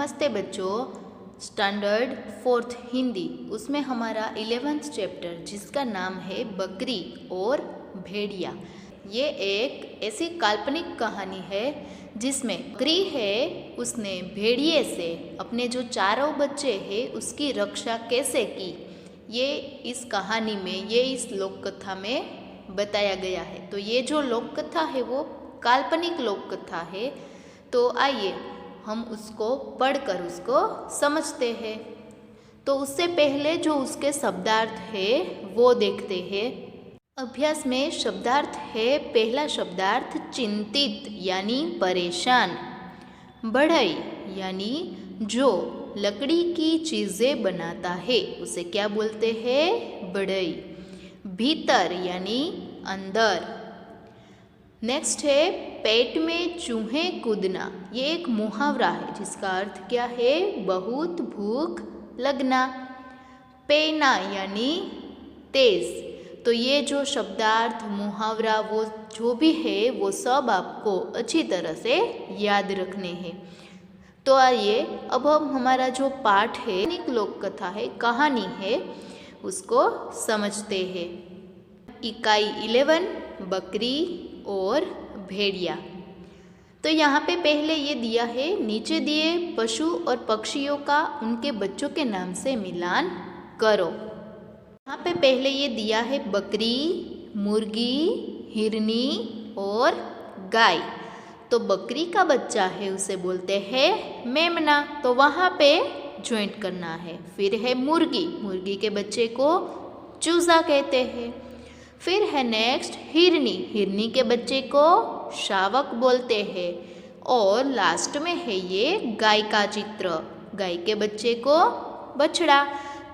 नमस्ते बच्चों। Standard fourth Hindi, उसमें हमारा 11th चैप्टर जिसका नाम है बकरी और भेड़िया। ये एक ऐसी काल्पनिक कहानी है जिसमें बकरी है, उसने भेड़िए से अपने जो चारों बच्चे हैं उसकी रक्षा कैसे की, ये इस कहानी में, ये इस लोक कथा में बताया गया है। तो ये जो लोक कथा है वो काल्पनिक लोक कथा है। तो आइए हम उसको पढ़कर उसको समझते हैं। तो उससे पहले जो उसके शब्दार्थ है वो देखते हैं। अभ्यास में शब्दार्थ है, पहला शब्दार्थ चिंतित यानी परेशान, बढ़ई यानी जो लकड़ी की चीज़ें बनाता है उसे क्या बोलते हैं, बढ़ई। भीतर यानी अंदर। नेक्स्ट है पेट में चूहे कूदना, ये एक मुहावरा है जिसका अर्थ क्या है, बहुत भूख लगना। पेना यानी तेज। तो ये जो शब्दार्थ, मुहावरा, वो जो भी है वो सब आपको अच्छी तरह से याद रखने हैं। तो आइए अब हम हमारा जो पाठ है, एक लोक कथा है, कहानी है, उसको समझते हैं। इकाई 11 बकरी और भेड़िया। तो यहाँ पे पहले ये दिया है, नीचे दिए पशु और पक्षियों का उनके बच्चों के नाम से मिलान करो। यहाँ पे पहले ये दिया है बकरी, मुर्गी, हिरनी और गाय। तो बकरी का बच्चा है उसे बोलते हैं मेमना, तो वहाँ पे ज्वाइंट करना है। फिर है मुर्गी, मुर्गी के बच्चे को चूजा कहते हैं। फिर है नेक्स्ट हिरनी, हिरनी के बच्चे को शावक बोलते हैं। और लास्ट में है ये गाय का चित्र, गाय के बच्चे को बछड़ा।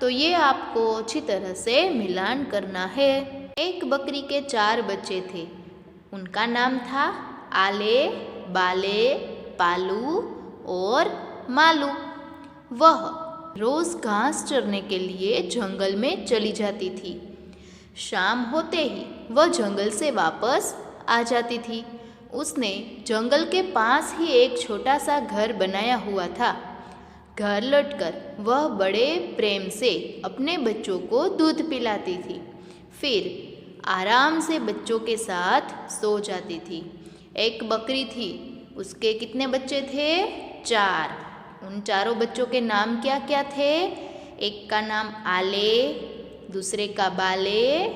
तो ये आपको अच्छी तरह से मिलान करना है। एक बकरी के 4 बच्चे थे, उनका नाम था आले, बाले, पालू और मालू। वह रोज घास चरने के लिए जंगल में चली जाती थी। शाम होते ही वह जंगल से वापस आ जाती थी। उसने जंगल के पास ही एक छोटा सा घर बनाया हुआ था। घर लौटकर वह बड़े प्रेम से अपने बच्चों को दूध पिलाती थी, फिर आराम से बच्चों के साथ सो जाती थी। एक बकरी थी, उसके कितने बच्चे थे, 4। उन चारों बच्चों के नाम क्या क्या थे, एक का नाम आले, दूसरे का बाले,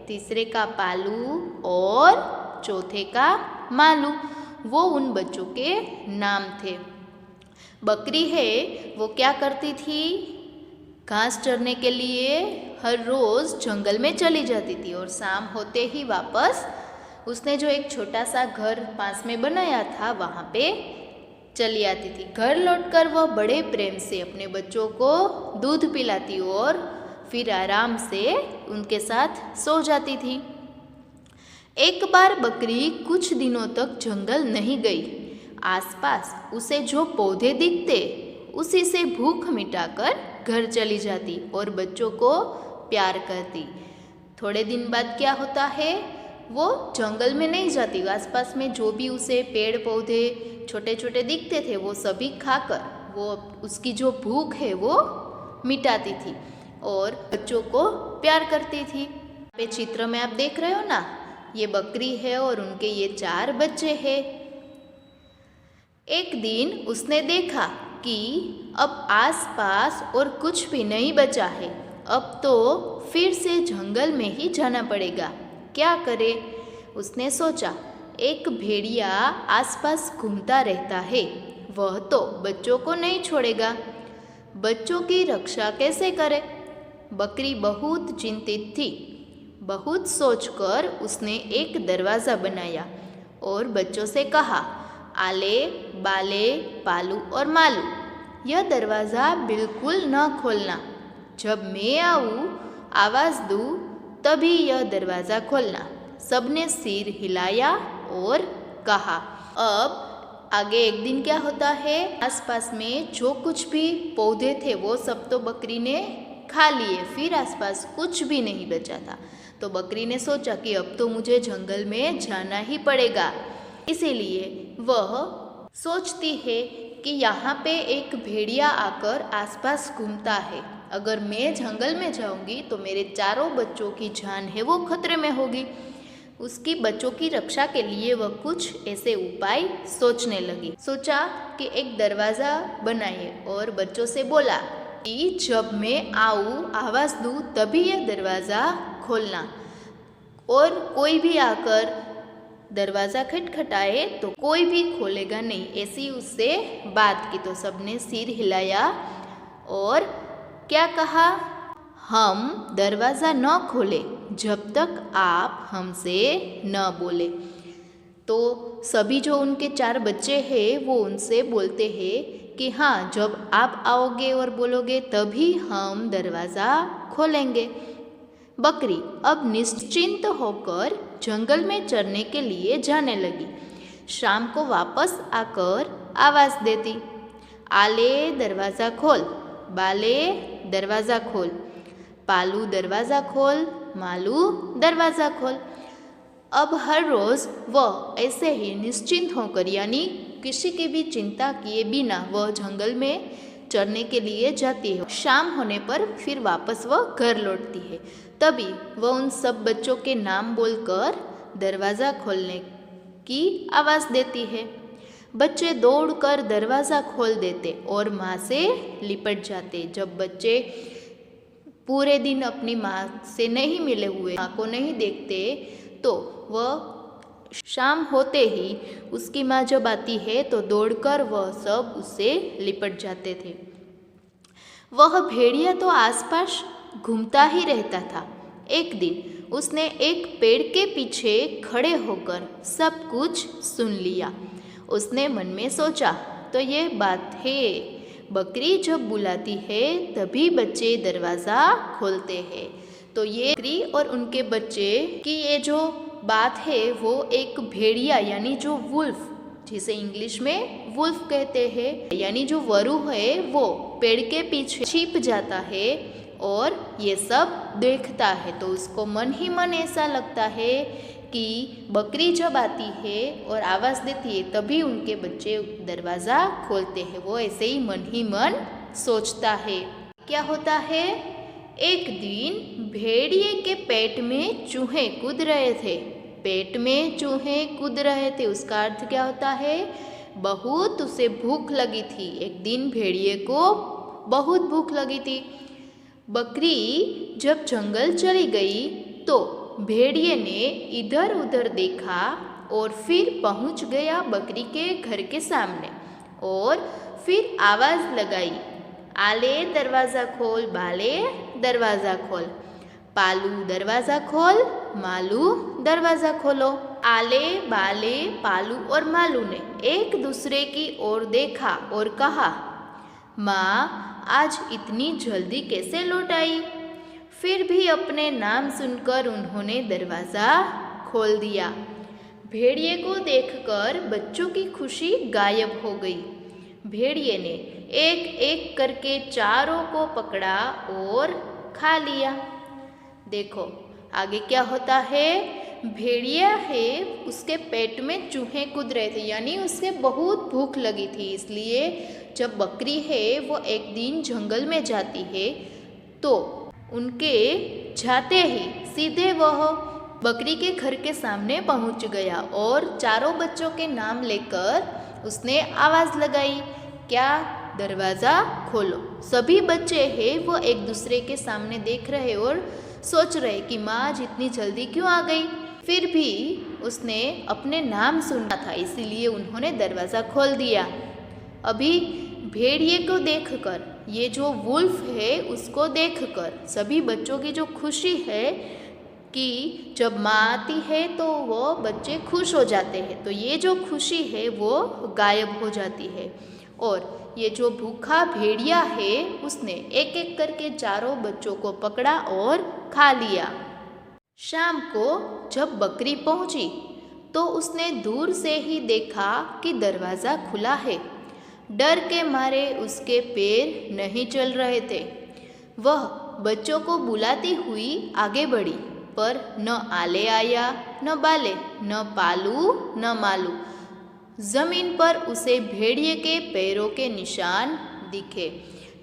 तीसरे का पालू और चौथे का मालू। वो उन बच्चों के नाम थे। बकरी है वो क्या करती थी, घास चरने के लिए हर रोज़ जंगल में चली जाती थी और शाम होते ही वापस उसने जो एक छोटा सा घर पास में बनाया था वहाँ पे चली आती थी। घर लौटकर वह बड़े प्रेम से अपने बच्चों को दूध पिलाती और फिर आराम से उनके साथ सो जाती थी। एक बार बकरी कुछ दिनों तक जंगल नहीं गई। आसपास उसे जो पौधे दिखते उसी से भूख मिटाकर घर चली जाती और बच्चों को प्यार करती। थोड़े दिन बाद क्या होता है, वो जंगल में नहीं जाती, आसपास में जो भी उसे पेड़ पौधे छोटे छोटे दिखते थे वो सभी खाकर वो उसकी जो भूख है वो मिटाती थी और बच्चों को प्यार करती थी। पे चित्र में आप देख रहे हो ना, ये बकरी है और उनके ये 4 बच्चे हैं। एक दिन उसने देखा कि अब आसपास और कुछ भी नहीं बचा है, अब तो फिर से जंगल में ही जाना पड़ेगा, क्या करे। उसने सोचा एक भेड़िया आसपास घूमता रहता है, वह तो बच्चों को नहीं छोड़ेगा, बच्चों की रक्षा कैसे करे। बकरी बहुत चिंतित थी। बहुत सोचकर उसने एक दरवाज़ा बनाया और बच्चों से कहा, आले, बाले, पालू और मालू, यह दरवाज़ा बिल्कुल न खोलना। जब मैं आऊँ, आवाज़ दूँ, तभी यह दरवाज़ा खोलना। सबने सिर हिलाया और कहा। अब आगे एक दिन क्या होता है, आसपास में जो कुछ भी पौधे थे वो सब तो बकरी ने खा लिए, फिर आसपास कुछ भी नहीं बचा था। तो बकरी ने सोचा कि अब तो मुझे जंगल में जाना ही पड़ेगा, इसीलिए वह सोचती है कि यहाँ पे एक भेड़िया आकर आसपास घूमता है। अगर मैं जंगल में जाऊंगी तो मेरे चारों बच्चों की जान है वो खतरे में होगी। उसकी बच्चों की रक्षा के लिए वह कुछ ऐसे उपाय सोचने लगी। सोचा कि एक दरवाज़ा बनाए और बच्चों से बोला कि जब मैं आऊँ आवाज़ दूँ तभी यह दरवाज़ा खोलना, और कोई भी आकर दरवाज़ा खटखटाए तो कोई भी खोलेगा नहीं। ऐसी उससे बात की तो सबने सिर हिलाया और क्या कहा, हम दरवाज़ा न खोले जब तक आप हमसे न बोले। तो सभी जो उनके 4 बच्चे हैं वो उनसे बोलते हैं कि हाँ, जब आप आओगे और बोलोगे तभी हम दरवाज़ा खोलेंगे। बकरी अब निश्चिंत होकर जंगल में चरने के लिए जाने लगी। शाम को वापस आकर आवाज़ देती, आले दरवाज़ा खोल, बाले दरवाज़ा खोल, पालू दरवाज़ा खोल, मालू दरवाज़ा खोल। अब हर रोज़ वह ऐसे ही निश्चिंत होकर यानी किसी की भी चिंता किए बिना वह जंगल में चरने के लिए जाती है। शाम होने पर फिर वापस वह घर लौटती है। तभी वह उन सब बच्चों के नाम बोलकर दरवाज़ा खोलने की आवाज़ देती है। बच्चे दौड़कर दरवाज़ा खोल देते और माँ से लिपट जाते। जब बच्चे पूरे दिन अपनी माँ से नहीं मिले हुए, माँ को नहीं देखते, तो वह शाम होते ही उसकी माँ जब आती है तो दौड़कर वह सब उससे लिपट जाते थे। वह भेड़िया तो आसपास घूमता ही रहता था। एक दिन उसने एक पेड़ के पीछे खड़े होकर सब कुछ सुन लिया। उसने मन में सोचा, तो ये बात है, बकरी जब बुलाती है तभी बच्चे दरवाज़ा खोलते हैं। तो ये बकरी और उनके बच्चे की ये जो बात है वो एक भेड़िया यानी जो वुल्फ, जिसे इंग्लिश में वुल्फ कहते हैं, यानी जो वरु है वो पेड़ के पीछे छिप जाता है और ये सब देखता है। तो उसको मन ही मन ऐसा लगता है कि बकरी जब आती है और आवाज़ देती है तभी उनके बच्चे दरवाज़ा खोलते हैं। वो ऐसे ही मन सोचता है। क्या होता है, एक दिन भेड़िए के पेट में चूहे कूद रहे थे। पेट में चूहे कूद रहे थे, उसका अर्थ क्या होता है, बहुत उसे भूख लगी थी। एक दिन भेड़िए को बहुत भूख लगी थी। बकरी जब जंगल चली गई तो भेड़िए ने इधर उधर देखा और फिर पहुंच गया बकरी के घर के सामने और फिर आवाज़ लगाई, आले दरवाज़ा खोल, बाले दरवाज़ा खोल, पालू दरवाज़ा खोल, मालू दरवाज़ा खोलो। आले, बाले, पालू और मालू ने एक दूसरे की ओर देखा और कहा, माँ आज इतनी जल्दी कैसे लौट आई। फिर भी अपने नाम सुनकर उन्होंने दरवाज़ा खोल दिया। भेड़िए को देखकर बच्चों की खुशी गायब हो गई। भेड़िए ने एक एक करके चारों को पकड़ा और खा लिया। देखो आगे क्या होता है, भेड़िया है उसके पेट में चूहे कूद रहे थे, यानी उसे बहुत भूख लगी थी। इसलिए जब बकरी है वो एक दिन जंगल में जाती है तो उनके जाते ही सीधे वह बकरी के घर के सामने पहुंच गया और चारों बच्चों के नाम लेकर उसने आवाज़ लगाई, क्या दरवाज़ा खोलो। सभी बच्चे हैं वो एक दूसरे के सामने देख रहे और सोच रहे कि माँ आज इतनी जल्दी क्यों आ गई। फिर भी उसने अपने नाम सुना था इसीलिए उन्होंने दरवाज़ा खोल दिया। अभी भेड़िए को देखकर, ये जो वुल्फ है उसको देखकर सभी बच्चों की जो खुशी है कि जब माँ आती है तो वो बच्चे खुश हो जाते हैं, तो ये जो खुशी है वो गायब हो जाती है। और ये जो भूखा भेड़िया है उसने एक एक करके चारों बच्चों को पकड़ा और खा लिया। शाम को जब बकरी पहुंची तो उसने दूर से ही देखा कि दरवाज़ा खुला है। डर के मारे उसके पैर नहीं चल रहे थे। वह बच्चों को बुलाती हुई आगे बढ़ी, पर न आले आया, न बाले, न पालू, न मालू। जमीन पर उसे भेड़िए के पैरों के निशान दिखे।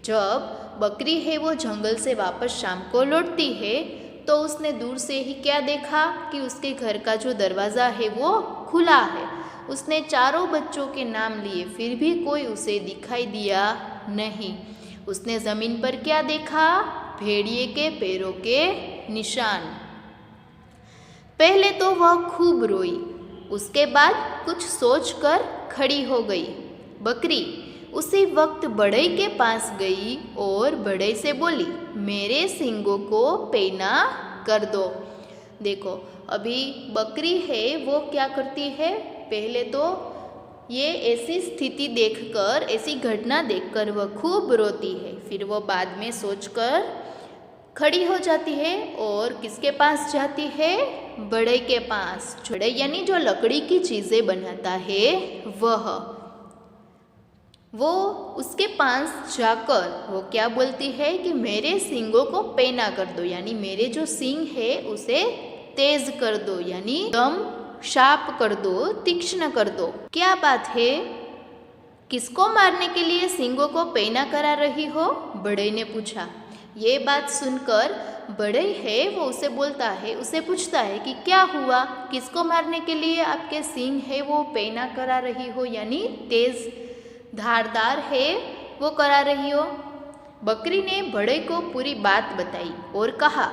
जब बकरी है वो जंगल से वापस शाम को लौटती है तो उसने दूर से ही क्या देखा कि उसके घर का जो दरवाज़ा है वो खुला है। उसने चारों बच्चों के नाम लिए, फिर भी कोई उसे दिखाई दिया नहीं। उसने ज़मीन पर क्या देखा? भेड़िए के पैरों के निशान। पहले तो वह खूब रोई, उसके बाद कुछ सोचकर खड़ी हो गई। बकरी उसी वक्त बढ़ई के पास गई और बढ़ई से बोली, मेरे सींगों को पैना कर दो। देखो, अभी बकरी है वो क्या करती है, पहले तो ये ऐसी स्थिति देखकर, ऐसी घटना देखकर वह खूब रोती है। फिर वो बाद में सोचकर खड़ी हो जाती है और किसके पास जाती है? बढ़ई के पास। बढ़ई यानी जो लकड़ी की चीज़ें बनाता है वो उसके पास जाकर वो क्या बोलती है कि मेरे सींगों को पैना कर दो, यानी मेरे जो सींग है उसे तेज कर दो, यानी एकदम शार्प कर दो, तीक्ष्ण कर दो। क्या बात है, किसको मारने के लिए सींगों को पैना करा रही हो? बढ़ई ने पूछा। ये बात सुनकर बढ़ई है वो उसे बोलता है, उसे पूछता है कि क्या हुआ, किसको मारने के लिए आपके सींग है वो पैना करा रही हो, यानी तेज धारदार है वो करा रही हो। बकरी ने बढ़ई को पूरी बात बताई और कहा,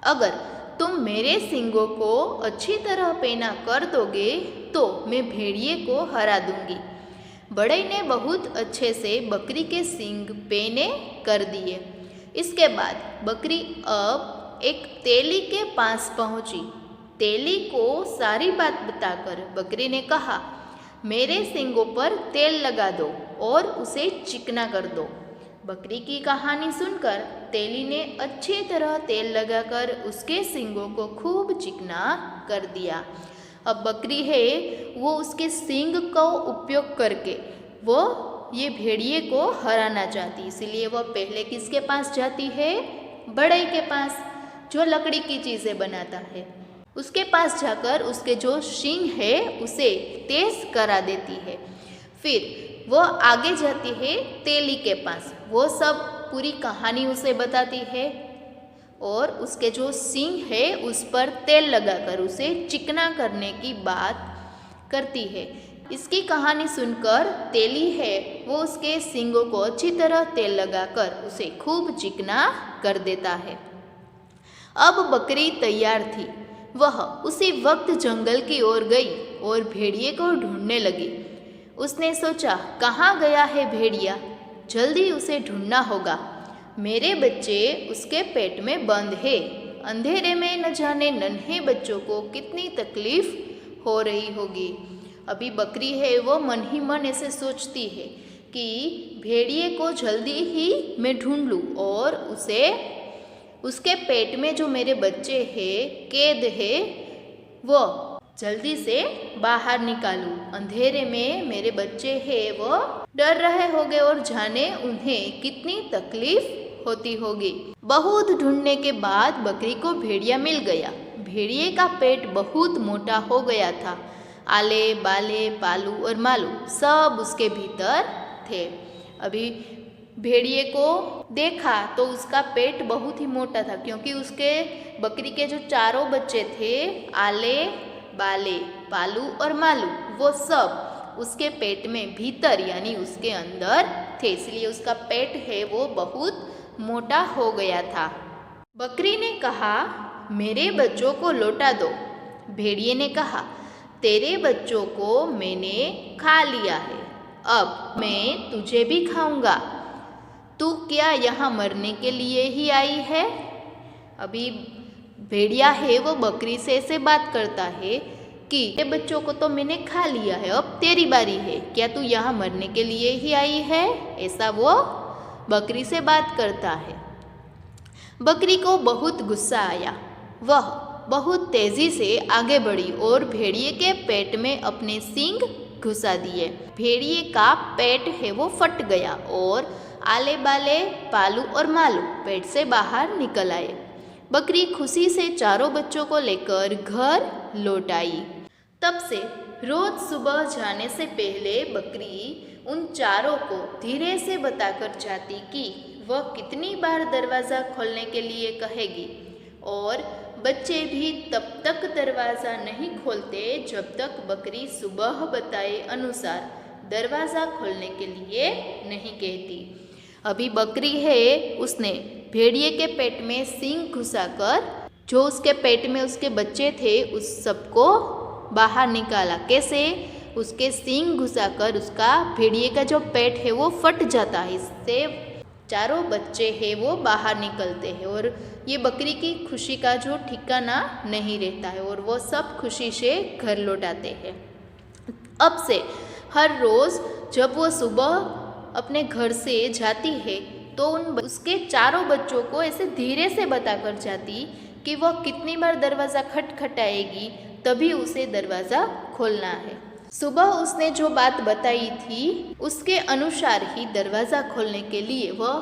अगर तुम मेरे सींगों को अच्छी तरह पैना कर दोगे तो मैं भेड़िए को हरा दूंगी। बढ़ई ने बहुत अच्छे से बकरी के सींग पैने कर दिए। इसके बाद बकरी अब एक तेली के पास पहुंची। तेली को सारी बात बताकर बकरी ने कहा, मेरे सींगों पर तेल लगा दो और उसे चिकना कर दो। बकरी की कहानी सुनकर तेली ने अच्छी तरह तेल लगाकर उसके सींगों को खूब चिकना कर दिया। अब बकरी है वो उसके सींग का उपयोग करके वो ये भेड़िए को हराना चाहती, इसीलिए वह पहले किसके पास जाती है? बढ़ई के पास, जो लकड़ी की चीज़ें बनाता है। उसके पास जाकर उसके जो सींग है उसे तेज करा देती है। फिर वो आगे जाती है तेली के पास, वो सब पूरी कहानी उसे बताती है और उसके जो सींग है उस पर तेल लगाकर उसे चिकना करने की बात करती है। इसकी कहानी सुनकर तेली है वो उसके सींगों को अच्छी तरह तेल लगाकर उसे खूब चिकना कर देता है। अब बकरी तैयार थी, वह उसी वक्त जंगल की ओर गई और भेड़िए को ढूंढने लगी। उसने सोचा, कहाँ गया है भेड़िया, जल्दी उसे ढूंढना होगा। मेरे बच्चे उसके पेट में बंद है, अंधेरे में न जाने नन्हे बच्चों को कितनी तकलीफ हो रही होगी। अभी बकरी है वो मन ही मन ऐसे सोचती है कि भेड़िए को जल्दी ही मैं ढूंढ लूँ और उसे उसके पेट में जो मेरे बच्चे हैं कैद है वो जल्दी से बाहर निकालूं। अंधेरे में मेरे बच्चे हैं वो डर रहे होंगे और जाने उन्हें कितनी तकलीफ होती होगी। बहुत ढूंढने के बाद बकरी को भेड़िया मिल गया। भेड़िए का पेट बहुत मोटा हो गया था। आले बाले पालू और मालू सब उसके भीतर थे। अभी भेड़िए को देखा तो उसका पेट बहुत ही मोटा था, क्योंकि उसके बकरी के जो चारों बच्चे थे आले बाले पालू और मालू वो सब उसके पेट में भीतर यानी उसके अंदर थे, इसलिए उसका पेट है वो बहुत मोटा हो गया था। बकरी ने कहा, मेरे बच्चों को लौटा दो। भेड़िए ने कहा, तेरे बच्चों को मैंने खा लिया है, अब मैं तुझे भी खाऊंगा। तू क्या यहाँ मरने के लिए ही आई है? अभी भेड़िया है वो बकरी से ऐसे बात करता है कि तेरे बच्चों को तो मैंने खा लिया है, अब तेरी बारी है, क्या तू यहाँ मरने के लिए ही आई है? ऐसा वो बकरी से बात करता है। बकरी को बहुत गुस्सा आया, वह बहुत तेजी से आगे बढ़ी और भेड़िए के पेट में अपने सींग घुसा दिए। भेड़िए का पेट है वो फट गया और आले बाले पालू और मालू पेट से बाहर निकल आए। बकरी खुशी से चारों बच्चों को लेकर घर लौट आई। तब से रोज सुबह जाने से पहले बकरी उन चारों को धीरे से बताकर जाती कि वह कितनी बार दरवाज़ा खोलने के लिए कहेगी, और बच्चे भी तब तक दरवाज़ा नहीं खोलते जब तक बकरी सुबह बताए अनुसार दरवाज़ा खोलने के लिए नहीं कहती। अभी बकरी है, उसने भेड़िए के पेट में सींग घुसाकर जो उसके पेट में उसके बच्चे थे उस सबको बाहर निकाला। कैसे? उसके सींग घुसाकर उसका भेड़िए का जो पेट है वो फट जाता है, इससे चारों बच्चे हैं वो बाहर निकलते हैं, और ये बकरी की खुशी का जो ठिकाना नहीं रहता है, और वो सब खुशी से घर लौट आते हैं। अब से हर रोज़ जब वो सुबह अपने घर से जाती है तो उसके चारों बच्चों को ऐसे धीरे से बताकर जाती कि वह कितनी बार दरवाज़ा खटखटाएगी, तभी उसे दरवाज़ा खोलना है। सुबह उसने जो बात बताई थी उसके अनुसार ही दरवाज़ा खोलने के लिए वह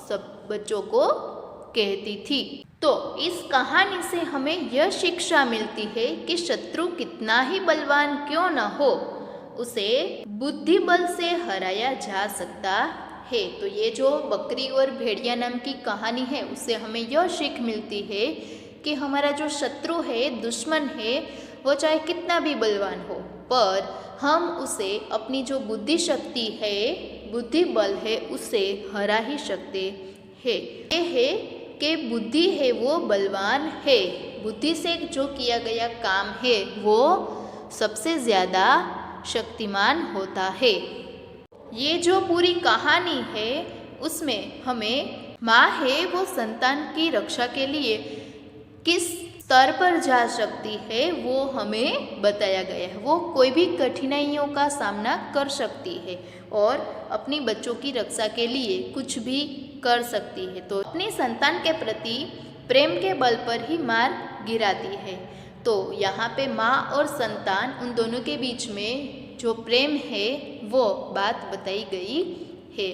सब बच्चों को कहती थी। तो इस कहानी से हमें यह शिक्षा मिलती है कि शत्रु कितना ही बलवान क्यों न हो, उसे बुद्धि बल से हराया जा सकता है। तो ये जो बकरी और भेड़िया नाम की कहानी है उससे हमें यह सीख मिलती है कि हमारा जो शत्रु है, दुश्मन है, वो चाहे कितना भी बलवान हो, पर हम उसे अपनी जो बुद्धि शक्ति है, बुद्धि बल है, उससे हरा ही सकते हैं। ये है कि बुद्धि है वो बलवान है, बुद्धि से जो किया गया काम है वो सबसे ज़्यादा शक्तिमान होता है। ये जो पूरी कहानी है उसमें हमें माँ है वो संतान की रक्षा के लिए किस स्तर पर जा सकती है वो हमें बताया गया है। वो कोई भी कठिनाइयों का सामना कर सकती है और अपनी बच्चों की रक्षा के लिए कुछ भी कर सकती है। तो अपनी संतान के प्रति प्रेम के बल पर ही मार गिराती है। तो यहाँ पे माँ और संतान उन दोनों के बीच में जो प्रेम है वो बात बताई गई है।